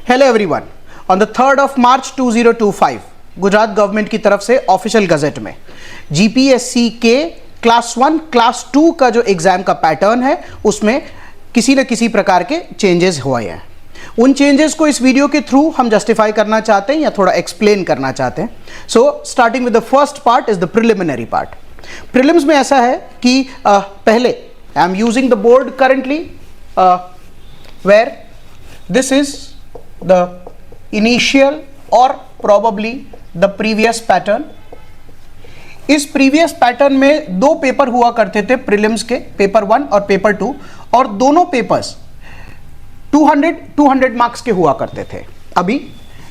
Hello everyone. On the 3rd of March 2025 Gujarat government की तरफ से ऑफिशियल गजेट में जीपीएससी के क्लास 1 क्लास 2 का जो एग्जाम का पैटर्न है उसमें किसी न किसी प्रकार के चेंजेस हुए हैं। उन चेंजेस को इस वीडियो के थ्रू हम जस्टिफाई करना चाहते हैं या थोड़ा एक्सप्लेन करना चाहते हैं। So starting with the first part is the preliminary part. Prelims में ऐसा है कि पहले I am using the board currently where this is the initial or probably the previous pattern। इस previous pattern में दो पेपर हुआ करते थे प्रीलिम्स के, पेपर 1 और पेपर 2, और दोनों पेपर्स 200 मार्क्स के हुआ करते थे। अभी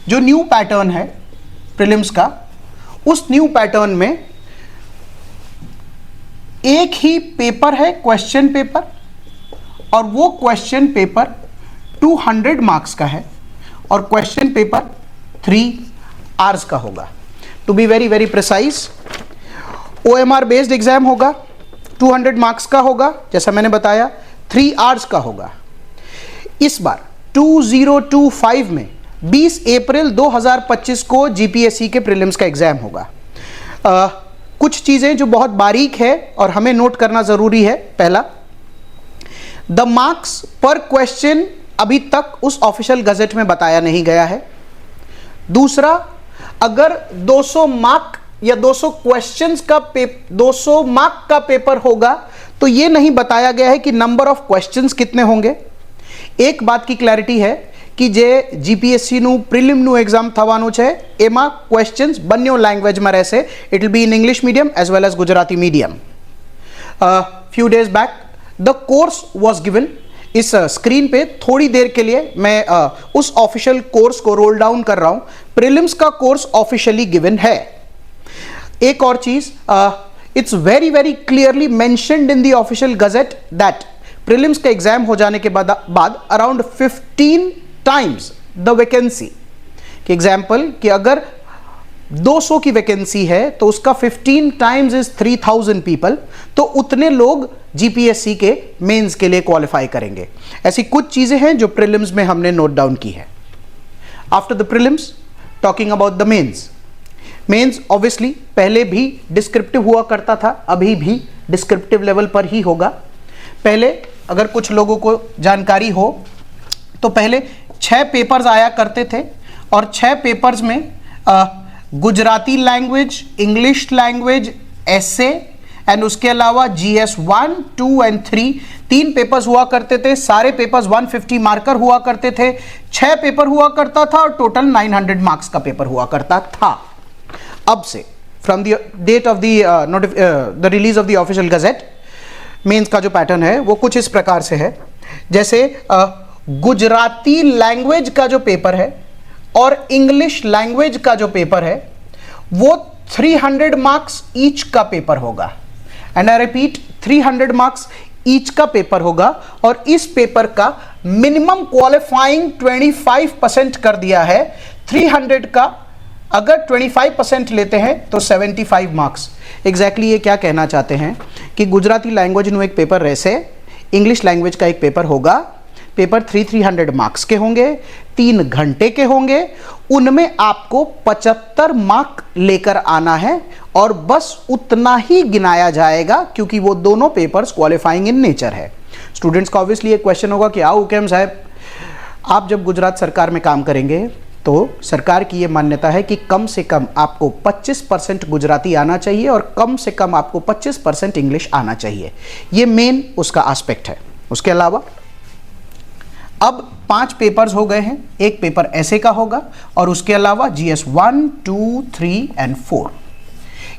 जो न्यू पैटर्न है प्रीलिम्स का, उस न्यू पैटर्न में एक ही पेपर है, क्वेश्चन पेपर, और वो क्वेश्चन पेपर 200 मार्क्स का है और क्वेश्चन पेपर 3 आवर्स का होगा। To be very very precise, OMR based exam होगा, 200 मार्क्स का होगा, जैसा मैंने बताया 3 आवर्स का होगा। इस बार 2025 में 20 अप्रैल 2025 को जीपीएससी के प्रीलिम्स का एग्जाम होगा। कुछ चीजें जो बहुत बारीक है और हमें नोट करना जरूरी है। पहला, द मार्क्स पर क्वेश्चन अभी तक उस ऑफिशियल गजेट में बताया नहीं गया है। दूसरा, अगर 200 मार्क या 200 क्वेश्चंस का 200 मार्क का पेपर होगा तो यह नहीं बताया गया है कि नंबर ऑफ क्वेश्चंस कितने होंगे। एक बात की क्लैरिटी है कि जे जीपीएससी નું પ્રિલિમનું એક્ઝામ થવાનું છે એમાં ક્વેશ્ચન્સ બંને લેંગ્વેજમાં રહેશે। It will be in English medium as well as Gujarati medium. Few days back the course was given. इस स्क्रीन पे थोड़ी देर के लिए मैं उस ऑफिशियल कोर्स को रोल डाउन कर रहा हूं। प्रीलिम्स का कोर्स ऑफिशियली गिवन है। एक और चीज, it's very very clearly mentioned in the official gazette that prelims का एग्जाम हो जाने के बाद अराउंड 15 टाइम्स द वैकेंसी। कि एग्जाम्पल कि अगर 200 की वैकेंसी है तो उसका 15 टाइम्स इज 3000 पीपल, तो उतने लोग जीपीएससी के मेंस के लिए क्वालिफाई करेंगे। ऐसी कुछ चीजें हैं जो प्रीलिम्स में हमने नोट डाउन की है। After the prelims, talking about the mains. Mains obviously पहले भी डिस्क्रिप्टिव हुआ करता था, अभी भी डिस्क्रिप्टिव लेवल पर ही होगा। पहले अगर कुछ लोगों को जानकारी हो तो पहले 6 पेपर्स आया करते थे और 6 पेपर्स में Gujarati language, English language, essay and उसके अलावा GS 1, 2 एंड 3 3 पेपर्स हुआ करते थे। सारे पेपर्स 150 मार्कर हुआ करते थे। 6 पेपर हुआ करता था और टोटल 900 मार्क्स का पेपर हुआ करता था। अब से from the date of the release of the official gazette, mains का जो पैटर्न है वो कुछ इस प्रकार से है। जैसे गुजराती लैंग्वेज का जो पेपर है और इंग्लिश लैंग्वेज का जो पेपर है वो 300 मार्क्स ईच का पेपर होगा। And I repeat, 300 marks each का पेपर होगा और इस पेपर का मिनिमम क्वालिफाइंग 25% कर दिया है। 300 का अगर 25% लेते हैं तो 75 मार्क्स। एग्जैक्टली ये क्या कहना चाहते हैं कि गुजराती लैंग्वेज નું एक पेपर रहશે, इंग्लिश लैंग्वेज का एक पेपर होगा। पेपर 300 मार्क्स के होंगे, 3 घंटे के होंगे। उनमें आपको 75 मार्क लेकर आना है और बस उतना ही गिनाया जाएगा क्योंकि वो दोनों पेपर्स क्वालिफाइंग इन नेचर है। स्टूडेंट्स का ऑब्वियसली एक क्वेश्चन होगा कि आओ उकेम साहब, आप जब गुजरात सरकार में काम करेंगे तो सरकार की ये मान्यता है कि कम से कम आपको 25% गुजराती आना चाहिए और कम से कम आपको 25% इंग्लिश आना चाहिए। ये मेन उसका एस्पेक्ट है। उसके अलावा अब 5 पेपर्स हो गए हैं। एक पेपर ऐसे का होगा और उसके अलावा GS 1, 2, 3 एंड 4।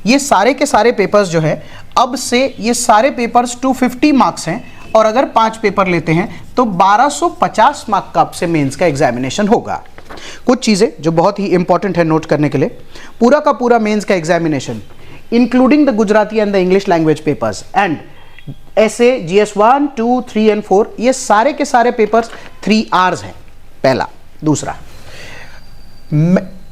ये सारे के सारे पेपर्स जो है, अब से ये सारे पेपर्स 250 मार्क्स हैं और अगर 5 पेपर लेते हैं तो 1250 मार्क का आपसे मेंस का एग्जामिनेशन होगा। कुछ चीजें जो बहुत ही इंपॉर्टेंट है नोट करने के लिए, पूरा का पूरा मेंस का examination including the Gujarati and the English language papers and ऐसे GS 1, 2, 3 एंड 4, ये सारे के सारे पेपर्स 3 आवर्स हैं। पहला। दूसरा,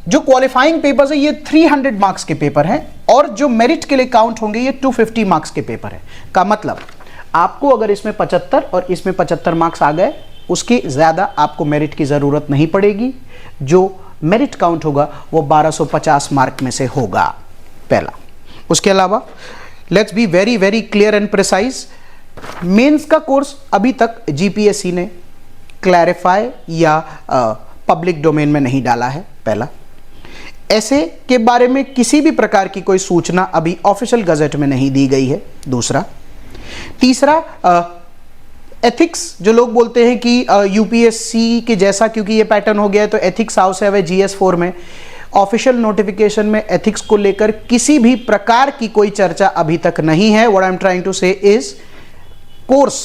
जो क्वालिफाइंग पेपर्स है ये 300 मार्क्स के पेपर हैं और जो मेरिट के लिए काउंट होंगे ये 250 मार्क्स के पेपर है। का मतलब आपको अगर इसमें 75 और इसमें 75 मार्क्स आ गए उसके ज़्यादा आपको मेरिट की ज़रूरत नहीं पड़ेगी। जो मेरिट काउंट होगा वो 1250 मार्क में से होगा, पहला। उसके अलावा let's be very very clear and precise, mains का कोर्स अभी तक जीपीएससी ने क्लैरिफाई या पब्लिक डोमेन में नहीं डाला है, पहला। ऐसे के बारे में किसी भी प्रकार की कोई सूचना अभी ऑफिशियल गजट में नहीं दी गई है, दूसरा। तीसरा, एथिक्स जो लोग बोलते हैं कि यूपीएससी के जैसा क्योंकि ये पैटर्न हो गया है तो एथिक्स हाउस है जीएस4 में, ऑफिशियल नोटिफिकेशन में एथिक्स को लेकर किसी भी प्रकार की कोई चर्चा अभी तक नहीं है। What I am trying to say is, course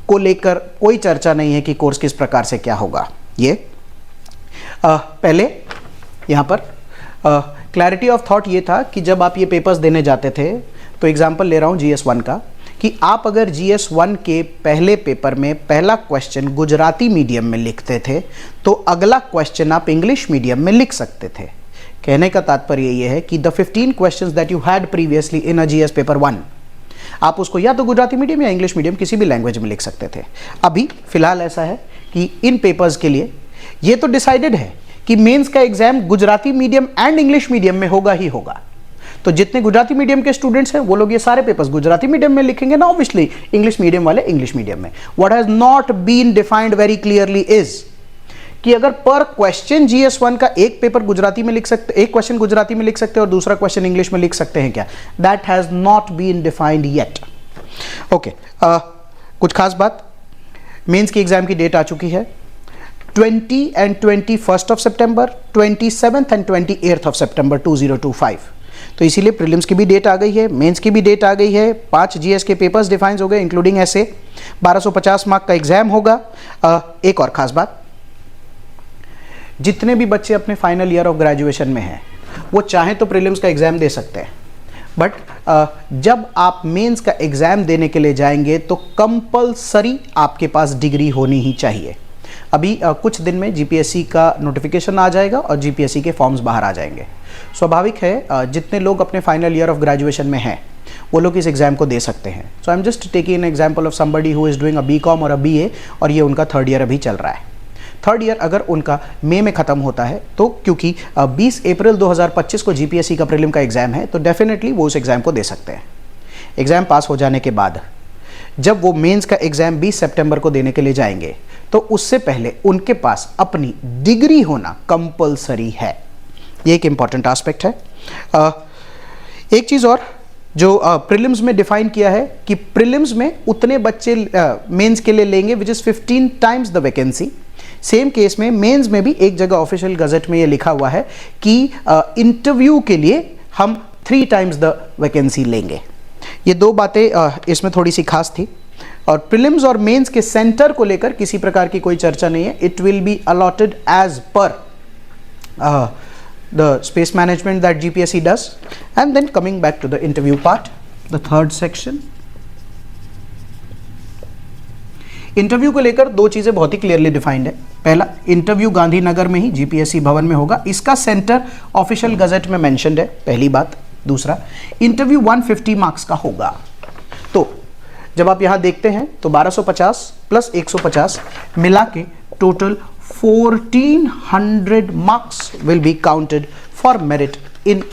को लेकर कोई चर्चा नहीं है कि कोर्स किस प्रकार से क्या होगा। ये पहले यहां पर क्लैरिटी ऑफ थॉट ये था कि जब आप ये पेपर्स देने जाते थे, तो एग्जांपल ले रहा हूं GS1 का, कि आप अगर GS1 के पहले पेपर में पहला क्वेश्चन गुजराती मीडियम में लिखते थे तो अगला क्वेश्चन आप इंग्लिश मीडियम में लिख सकते थे। कहने का तात्पर्य ये है कि the 15 questions that you had previously in a GS paper 1, आप उसको या तो गुजराती मीडियम या इंग्लिश मीडियम किसी भी लैंग्वेज में लिख सकते थे। अभी फिलहाल ऐसा है कि इन पेपर्स के लिए ये तो डिसाइडेड है कि मेंस का exam Gujarati medium and English medium में होगा ही होगा। तो जितने गुजराती मीडियम के स्टूडेंट्स हैं वो लोग ये सारे पेपर्स गुजराती मीडियम में लिखेंगे ना, ऑब्वियसली इंग्लिश मीडियम वाले इंग्लिश मीडियम में। What has not been defined very clearly is कि अगर पर क्वेश्चन GS1 का एक पेपर गुजराती में लिख सकते, एक क्वेश्चन गुजराती में लिख सकते हैं और दूसरा क्वेश्चन इंग्लिश में लिख सकते हैं क्या? That has not been defined yet. Okay, कुछ खास बात, मेंस की एग्जाम की डेट आ चुकी है 20 and 21st of September, 27th and 28th of September 2025। तो इसीलिए प्रीलिम्स की भी डेट आ गई है, मेंस की भी डेट आ गई है, 5 GS के पेपर्स डिफाइन हो गए इंक्लूडिंग ऐसे, 1250 मार्क का एग्जाम होगा। एक और खास बात, जितने भी बच्चे अपने फाइनल ईयर ऑफ ग्रेजुएशन में हैं वो चाहें तो प्रीलिम्स का एग्जाम दे सकते हैं, बट जब आप मेंस का एग्जाम देने के लिए जाएंगे तो कंपलसरी आपके पास डिग्री होनी ही चाहिए। अभी कुछ दिन में जीपीएससी का नोटिफिकेशन आ जाएगा और जीपीएससी के फॉर्म्स बाहर आ जाएंगे। स्वाभाविक है जितने लोग अपने फाइनल ईयर ऑफ ग्रेजुएशन में हैं वो लोग इस एग्जाम को दे सकते हैं। So I am just taking an example of somebody who is doing a BCom और अ बीए, और ये उनका 3rd ईयर अभी चल रहा है। 3rd ईयर अगर उनका मई में ख़त्म होता है तो क्योंकि 20 अप्रैल 2025 को जीपीएससी का प्रीलिम का एग्जाम है तो डेफिनेटली वो उस एग्जाम को दे सकते हैं। एग्जाम पास हो जाने के बाद जब वो मेंस का एग्जाम 20 सितंबर को देने के लिए जाएंगे तो उससे पहले उनके पास अपनी डिग्री होना कंपलसरी है। ये एक इंपॉर्टेंट एस्पेक्ट है। एक चीज़ और जो प्रीलिम्स में डिफाइन किया है कि प्रीलिम्स में उतने बच्चे मेंस के लिए लेंगे which is 15 times the vacancy. Same case में मेंस में भी एक जगह ऑफिशियल गजट में ये लिखा हुआ है कि इंटरव्यू के लिए हम 3 टाइम्स द वैकेंसी लेंगे। ये दो बातें इसमें थोड़ी सी खास थी। और प्रीलिम्स और मेंस के सेंटर को लेकर किसी प्रकार की कोई चर्चा नहीं है। It will be allotted as per the space management that GPSC does. And then coming back to the interview part, the 3rd section. Interview को लेकर 2 चीजें बहुत ही क्लियरली डिफाइंड है। पहला, इंटरव्यू गांधीनगर में ही जीपीएससी भवन में होगा, इसका सेंटर ऑफिशियल गजट में मेंशन्ड है, पहली बात। दूसरा, इंटरव्यू 150 मार्क्स का होगा। तो जब आप यहां देखते हैं तो 1250 प्लस 150 मिला के total 1400 marks will be counted for merit in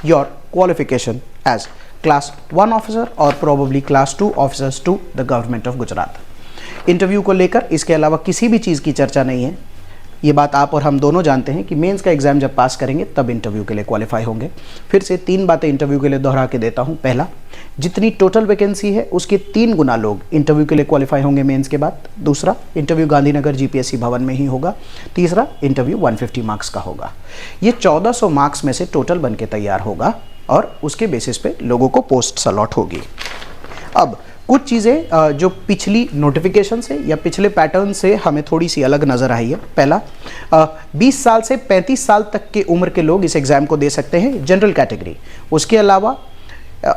your qualification as class 1 officer और probably class 2 officers to the government of Gujarat. Interview को लेकर इसके अलावा किसी भी चीज़ की चर्चा नहीं है। ये बात आप और हम दोनों जानते हैं कि मेंस का एग्जाम जब पास करेंगे तब इंटरव्यू के लिए क्वालिफाई होंगे। फिर से 3 बातें इंटरव्यू के लिए दोहरा के देता हूं। पहला, जितनी टोटल वैकेंसी है उसके 3 गुना लोग इंटरव्यू के लिए क्वालिफाई होंगे मेंस के बाद। दूसरा, इंटरव्यू गांधीनगर जीपीएससी भवन में ही होगा। तीसरा, इंटरव्यू 150 मार्क्स का होगा। ये 1400 मार्क्स में से टोटल बन के तैयार होगा और उसके बेसिस पे लोगों को पोस्ट अलॉट होगी। अब कुछ चीज़ें जो पिछली नोटिफिकेशन से या पिछले पैटर्न से हमें थोड़ी सी अलग नज़र आई है। पहला, 20 साल से 35 साल तक के उम्र के लोग इस एग्ज़ाम को दे सकते हैं, जनरल कैटेगरी। उसके अलावा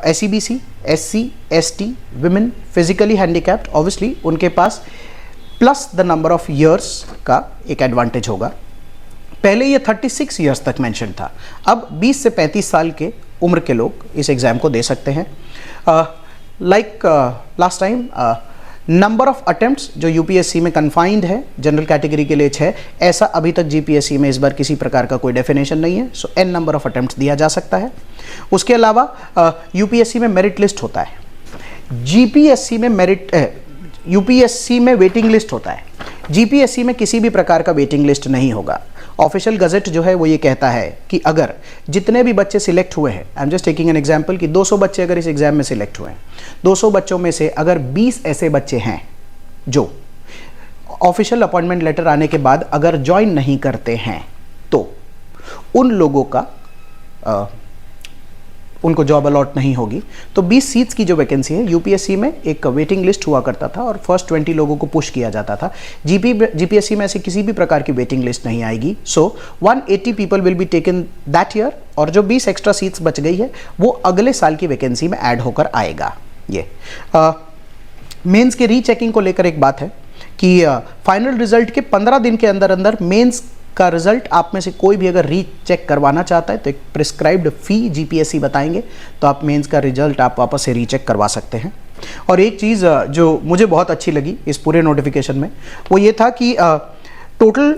SCBC, SC, ST, women, physically handicapped, obviously उनके पास plus the number of years का एक एडवांटेज होगा। पहले ये 36 ईयर्स तक मेंशन था, अब 20 से 35 साल के उम्र के लोग इस एग्ज़ाम को दे सकते हैं। Like last time number of attempts जो यूपीएससी में कन्फाइंड है, जनरल कैटेगरी के लिए 6, ऐसा अभी तक जीपीएससी में इस बार किसी प्रकार का कोई डेफिनेशन नहीं है, सो n नंबर ऑफ अटेम्प्ट्स दिया जा सकता है। उसके अलावा यूपीएससी में मेरिट लिस्ट होता है, यूपीएससी में वेटिंग लिस्ट होता है, जीपीएससी में किसी भी प्रकार का वेटिंग लिस्ट नहीं होगा। ऑफिशियल गजट जो है वो ये कहता है कि अगर जितने भी बच्चे सिलेक्ट हुए हैं, आई am just taking an example कि 200 बच्चे अगर इस एग्जाम में सिलेक्ट हुए हैं, 200 बच्चों में से अगर 20 ऐसे बच्चे हैं जो ऑफिशियल अपॉइंटमेंट लेटर आने के बाद अगर ज्वाइन नहीं करते हैं, तो उन लोगों का उनको जॉब अलॉट नहीं होगी। तो 20 सीट्स की जो वैकेंसी है, यूपीएससी में एक वेटिंग लिस्ट हुआ करता था और फर्स्ट 20 लोगों को पुश किया जाता था। जीपीएससी में ऐसे किसी भी प्रकार की वेटिंग लिस्ट नहीं आएगी। सो 180 people will be taken that year, और जो 20 एक्स्ट्रा सीट्स बच गई है वो अगले साल की वैकेंसी में ऐड होकर आएगा। ये मेंस के रीचेकिंग को लेकर एक बात है कि फाइनल रिजल्ट के 15 दिन के अंदर अंदर मेंस का रिजल्ट आप में से कोई भी अगर रीचेक करवाना चाहता है तो एक प्रिस्क्राइब्ड फी जीपीएससी बताएंगे, तो आप मेंस का रिजल्ट आप वापस से रीचेक करवा सकते हैं। और एक चीज़ जो मुझे बहुत अच्छी लगी इस पूरे नोटिफिकेशन में वो ये था कि टोटल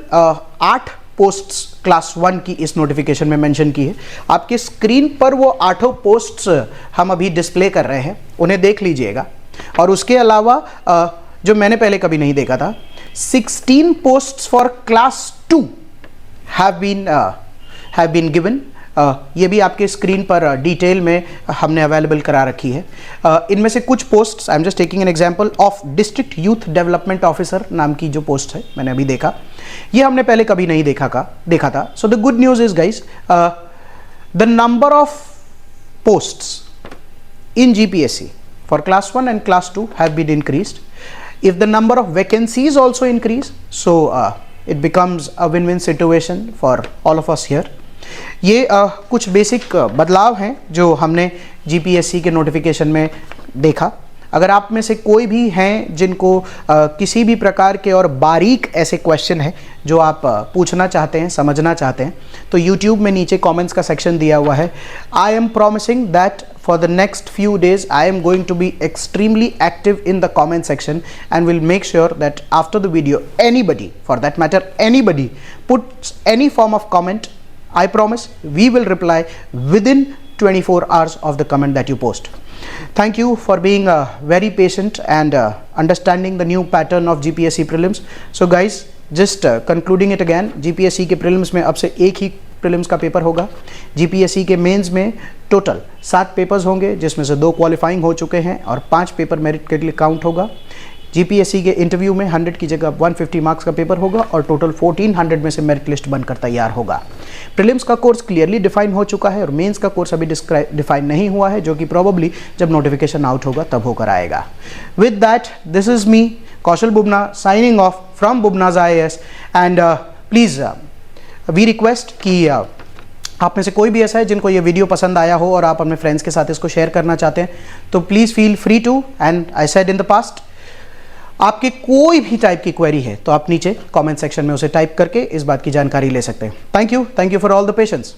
8 पोस्ट्स क्लास 1 की इस नोटिफिकेशन में मेंशन की है। आपके स्क्रीन पर वो 8 पोस्ट्स हम अभी डिस्प्ले कर रहे हैं, उन्हें देख लीजिएगा। और उसके अलावा जो मैंने पहले कभी नहीं देखा था, 16 posts for class 2 have been given। ये भी आपके स्क्रीन पर डिटेल में हमने अवेलेबल करा रखी है। इनमें से कुछ posts, I am just taking an example of district youth development officer नाम की जो पोस्ट है, मैंने अभी देखा, ये हमने पहले कभी नहीं देखा था। So the good news is guys, the number of posts in GPSC for class 1 and class 2 have been increased. If the number of vacancies also increase, so it becomes a win-win situation for all of us here. ये कुछ basic बदलाव हैं जो हमने GPSC के notification में देखा। अगर आप में से कोई भी हैं जिनको किसी भी प्रकार के और बारीक ऐसे क्वेश्चन है जो आप पूछना चाहते हैं, समझना चाहते हैं, तो YouTube में नीचे कमेंट्स का सेक्शन दिया हुआ है। I am promising that for the next few days I am going to be extremely active in the comment section and will make sure that after the video anybody, for that matter anybody, puts any form of comment, I promise we will reply within 24 hours of the comment that you post. Thank you for being very patient and understanding the new pattern of GPSC prelims. So guys, just concluding it again, GPSC के prelims में अब से एक ही prelims का paper होगा। GPSC के mains में total 7 papers होंगे, जिसमें से 2 क्वालिफाइंग हो चुके हैं और 5 पेपर मेरिट के लिए काउंट होगा। जीपीएससी के इंटरव्यू में 100 की जगह 150 मार्क्स का पेपर होगा और टोटल 1400 में से मेरिट लिस्ट बनकर तैयार होगा। प्रीलिम्स का कोर्स क्लियरली डिफाइन हो चुका है और मेंस का कोर्स अभी डिफाइन नहीं हुआ है, जो कि प्रोबेबली जब नोटिफिकेशन आउट होगा तब होकर आएगा। With that, this is me Kaushal Bubna signing off from Bubna's IAS and please we request कि आप में से कोई भी ऐसा है जिनको ये वीडियो पसंद आया हो और आप अपने फ्रेंड्स के साथ इसको शेयर करना चाहते हैं, तो please feel free to. And I said in the past, आपके कोई भी टाइप की क्वेरी है तो आप नीचे कमेंट सेक्शन में उसे टाइप करके इस बात की जानकारी ले सकते हैं। Thank you for all the patience.